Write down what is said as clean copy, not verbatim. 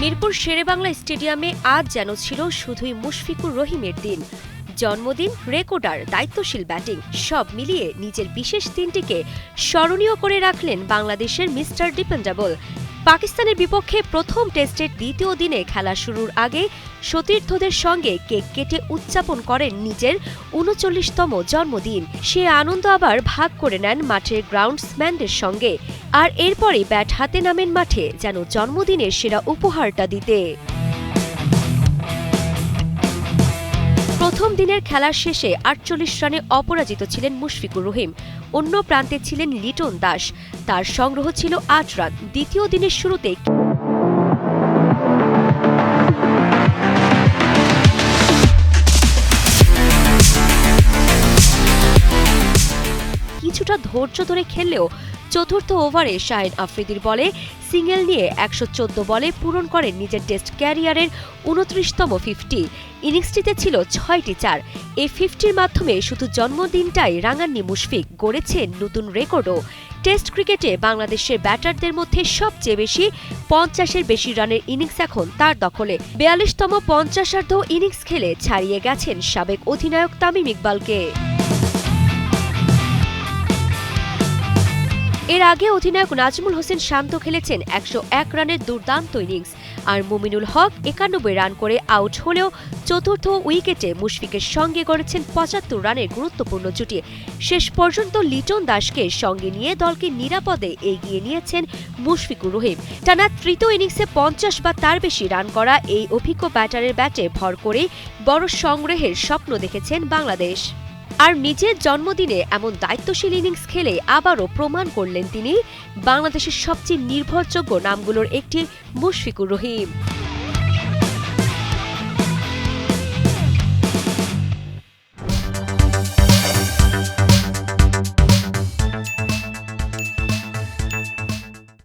মিরপুর শেরেবাংলা স্টেডিয়ামে আজ যেন ছিল শুধুই মুশফিকুর রহিমের দিন। জন্মদিন, রেকর্ডার, দায়িত্বশীল ব্যাটিং সব মিলিয়ে নিজের বিশেষ দিনটিকে স্মরণীয় করে রাখলেন বাংলাদেশের মিস্টার ডিপেন্ডেবল। পাকিস্তানের বিপক্ষে প্রথম টেস্টের দ্বিতীয় দিনে খেলা শুরুর আগে সতীর্থদের সঙ্গে কেক কেটে উদযাপন করেন নিজের ৩৯তম জন্মদিন। সে আনন্দ আবার ভাগ করে নেন মাঠের গ্রাউন্ডসম্যানদের সঙ্গে। আর এরপরই ব্যাট হাতে নামেন মাঠে যেন জন্মদিনের সেরা উপহারটা দিতে। প্রথম দিনের খেলার শেষে ৪৮ রানে অপরাজিত ছিলেন মুশফিকুর রহিম। অন্য প্রান্তে ছিলেন লিটন দাস, তার সংগ্রহ ছিল ৮ রান। দ্বিতীয় দিনের শুরুতে কিছুটা ধৈর্য ধরে খেললেও চতুর্থ ওভারে শাহিন আফ্রিদির বলে সিঙ্গেল নিয়ে ১১৪ বলে পূরণ করেন নিজের টেস্ট ক্যারিয়ারের ২৯তম 50। ইনিংসটিতে ছিল ৬টি চার। এই 50-র মাধ্যমে শুধু জন্মদিনটাই রাঙাননি মুশফিক, গড়েছেন নতুন রেকর্ডও। টেস্ট ক্রিকেটে বাংলাদেশের ব্যাটারদের মধ্যে সবচেয়ে বেশি ৫০-এর বেশি রানের ইনিংস এখন তার দখলে। ৪২তম ৫০-আর্ধ ইনিংস খেলে ছাড়িয়ে গেছেন সাবেক অধিনায়ক তামিম ইকবালকে। এর আগে অধিনায়ক নাজমুল হোসেন শান্ত খেলেছেন ১০১ রানের দুর্দান্ত ইনিংস, আর মুমিনুল হক ৯১ রান করে আউট হলেও চতুর্থ উইকেটে মুশফিকের সঙ্গে গড়েছেন ৭৫ রানের গুরুত্বপূর্ণ জুটি। শেষ পর্যন্ত লিটন দাসকে সঙ্গে নিয়ে দলকে নিরাপদে এগিয়ে নিয়েছেন মুশফিকুর রহিম। টানা তৃতীয় ইনিংসে ৫০ বা তার বেশি রান করা এই অভিজ্ঞ ব্যাটারের ব্যাটে ভর করেই বড় সংগ্রহের স্বপ্ন দেখেছেন বাংলাদেশ। আর নিজের জন্মদিনে এমন দায়িত্বশীল ইনিংস খেলে আবারও প্রমাণ করলেন তিনি বাংলাদেশের সবচেয়ে নির্ভরযোগ্য নামগুলোর একটি মুশফিকুর রহিম।